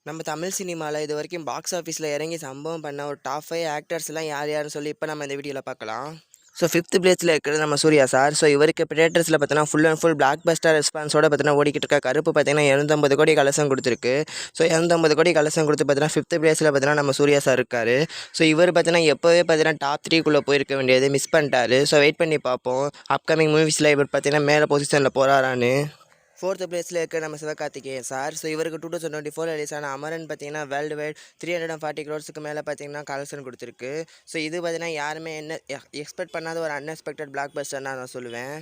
நம்ம தமிழ் சினிமால இதுவரைக்கும் பாக்ஸ் ஆஃபீஸ்ல இறங்கி சம்பவம் பண்ண ஒரு டாப் 5 ஆக்டர்ஸ்லாம் யார் யாருன்னு சொல்லி இப்போ நம்ம இந்த வீடியோல பார்க்கலாம். ஸோ 5th பிளேஸில் இருக்கிறது நம்ம சூர்யா சார். ஸோ இவருக்கு பிரியேட்டர்ஸில் பார்த்தீங்கன்னா full and full blockbuster ரெஸ்பான்ஸோட பார்த்தீங்கன்னா ஓடிக்கிட்டு இருக்க கருப்பு பார்த்தீங்கன்னா 250 கோடி கலெக்ஷன் கொடுத்துருக்கு. ஸோ 250 கோடி கலெக்ஷன் கொடுத்து பார்த்தீங்கன்னா 5th பிளேஸில் பார்த்தீங்கன்னா நம்ம சூர்யா சார் இருக்காரு. ஸோ இவர் பார்த்தீங்கன்னா எப்போவே பார்த்தீங்கன்னா டாப் 3க்குள்ளே போயிருக்க வேண்டியது மிஸ் பண்ணிட்டாரு. ஸோ வெயிட் பண்ணி பார்ப்போம் அப்கமிங் மூவிஸில் இவர் பார்த்தீங்கன்னா மேலே பொசிஷனில் போகிறாரான்னு. 4th பிளேஸில் இருக்க நம்ம சிவகார்த்திகேயன் சார். ஸோ இவருக்கு 2024 ரிலீஸ் ஆன அமரன் பார்த்தீங்கன்னா வேர்ல்டு வைட் 340 க்ரோர்ஸுக்கு மேலே பார்த்தீங்கன்னா கலெக்ஷன் கொடுத்துருக்கு. ஸோ இது பார்த்தீங்கன்னா யாருமே என்ன எக்ஸ்பெக்ட் பண்ணாத ஒரு அன்எக்ஸ்பெக்டட் பிளாக் பஸ்டர் நான் சொல்லுவேன்.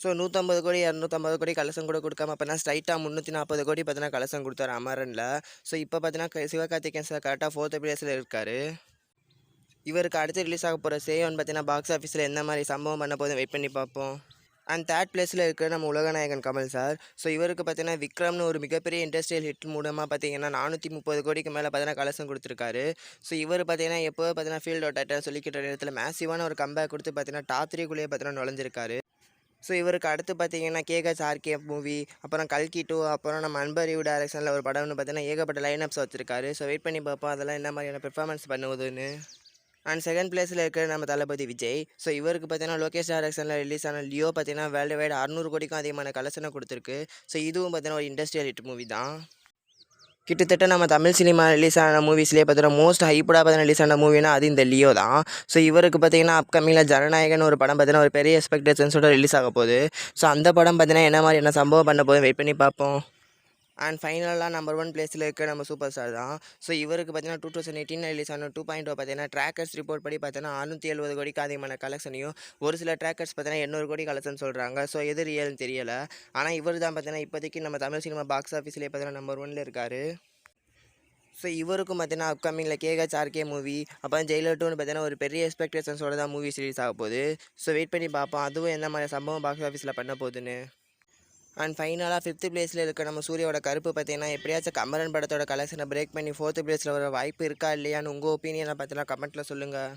ஸோ 150 கோடி 250 கோடி கலெக்ஷன் கூட கொடுக்காம பார்த்தீங்கன்னா ஸ்ட்ரைட்டாக 340 கோடி பார்த்தீங்கன்னா கலெக்ஷன் கொடுத்தாரு அமரனில். ஸோ இப்போ பார்த்தீங்கன்னா சிவகார்த்திகேயன் சார் கரெக்டாக 4th பிளேஸில் இருக்கார். இவருக்கு அடுத்து ரிலீஸ் ஆக போகிற சேவன் பார்த்தீங்கன்னா பாக்ஸ் ஆஃபீஸில் எந்த மாதிரி சம்பவம் பண்ண போதும் வெயிட் பண்ணி பார்ப்போம். அண்ட் 3rd பிளேஸில் இருக்கிற நம்ம உலகநாயகன் கமல் சார். ஸோ இவருக்கு பார்த்தீங்கன்னா விக்ரம்னு ஒரு மிகப்பெரிய இண்டஸ்ட்ரியல் ஹிட் மூலமாக பார்த்தீங்கன்னா 430 கோடிக்கு மேலே பார்த்தீங்கன்னா கலெக்ஷன் கொடுத்துருக்காரு. ஸோ இவர் பார்த்தீங்கன்னா எப்போ பார்த்தீங்கன்னா ஃபீல்ட் அவுட் ஆகிட்டார் சொல்லிக்கிட்ட நேரத்தில் மேசிவான ஒரு கம்பேக் கொடுத்து பார்த்தீங்கன்னா டாப் 3குள்ளேயே பார்த்தீங்கன்னா நுழைஞ்சிருக்காரு. ஸோ இவருக்கு அடுத்து பார்த்தீங்கன்னா கேகேஎஸ்ஆர்கே மூவி, அப்புறம் கல்கி 2, அப்புறம் நம்ம அன்பரிவு டைரக்ஷனில் ஒரு படம்னு பார்த்தீங்கன்னா ஏகப்பட்ட லைனப்ஸ் வச்சிருக்காரு. ஸோ வெயிட் பண்ணி பார்ப்போம் அதெல்லாம் என்ன மாதிரியான பெர்ஃபார்மன்ஸ் பண்ணுவதுன்னு. அண்ட் 2nd பிளேஸில் இருக்கிற நம்ம தளபதி விஜய். ஸோ இவருக்கு பார்த்தீங்கன்னா லோகேஷ் டைரக்ஷனில் ரிலீஸ் ஆன லியோ பார்த்தீங்கன்னா வேர்ல்டு வைட் 600 கோடிக்கும் அதிகமான கலெக்ஷனை கொடுத்துருக்கு. ஸோ இதுவும் பார்த்தீங்கன்னா ஒரு இண்டஸ்ட்ரியல் ஹிட் மூவி தான். கிட்டத்தட்ட நம்ம தமிழ் சினிமா ரிலீஸ் ஆன மூவிஸ்லேயே பார்த்தீங்கன்னா மோஸ்ட் ஹைப்படாக பார்த்தீங்கன்னா ரிலீஸ் ஆன மூவினா அது இந்த லியோ தான். ஸோ இவருக்கு பார்த்தீங்கன்னா அப்கமிங்கில் ஜனநாயகன் ஒரு படம் பார்த்தீங்கன்னா ஒரு பெரிய எக்ஸ்பெக்டேஷன்ஸோட ரிலீஸ் ஆக போகுது. ஸோ அந்த படம் பார்த்தீங்கன்னா என்ன மாதிரி என்ன சம்பவம் பண்ண போதும் வெயிட் பண்ணி பார்ப்போம். அண்ட் ஃபைனலாக நம்பர் 1 பிளேஸில் இருக்க நம்ம சூப்பர் ஸ்டார் தான். ஸோ இவருக்கு பார்த்தீங்கன்னா 2018 ரிலீஸ் ஆன 2.0 பார்த்தீங்கன்னா ட்ராக்கர்ஸ் ரிப்போர்ட் படி பார்த்தீங்கன்னா 670 கோடிக்கு அதிகமான கலெக்ஷனையும், ஒரு சில ட்ராக்கர்ஸ் பார்த்தீங்கன்னா 800 கோடி கலெக்ஷன் சொல்கிறாங்க. ஸோ எது ரியல்னு தெரியலை. ஆனால் இவர் தான் பார்த்தீங்கன்னா இப்போதைக்கு நம்ம தமிழ் சினிமா பாக்ஸ் ஆஃபீஸ்லேயே பார்த்தீங்கன்னா நம்பர் 1ல் இருக்கார். ஸோ இவருக்கும் பார்த்தீங்கன்னா அப்கமிங்கில் கேகேஎஸ்ஆர்கே மூவி, அப்புறம் ஜெயிலர் 2ன்னு பார்த்தீங்கன்னா ஒரு பெரிய எக்ஸ்பெக்டேஷன்ஸோட தான் மூவிஸ் ரிலீஸ் ஆக போகுது. ஸோ வெயிட் பண்ணி பார்ப்போம் அதுவும் எந்த மாதிரி சம்பவம் பாக்ஸ் ஆஃபீஸில் பண்ண போகுதுன்னு. அண்ட் ஃபைனலாக 5th பிளேஸில் இருக்க நம்ம சூர்யாவோட கருப்பு பார்த்தீங்கன்னா எப்படியாச்சும் கமரன் படத்தோட கலெக்ஷனை பிரேக் பண்ணி 4th பிளேஸில் வர வாய்ப்பு இருக்கா இல்லையான்னு உங்கள் ஒப்பீனியனை பார்த்தீங்கன்னா கமெண்ட்டில் சொல்லுங்கள்.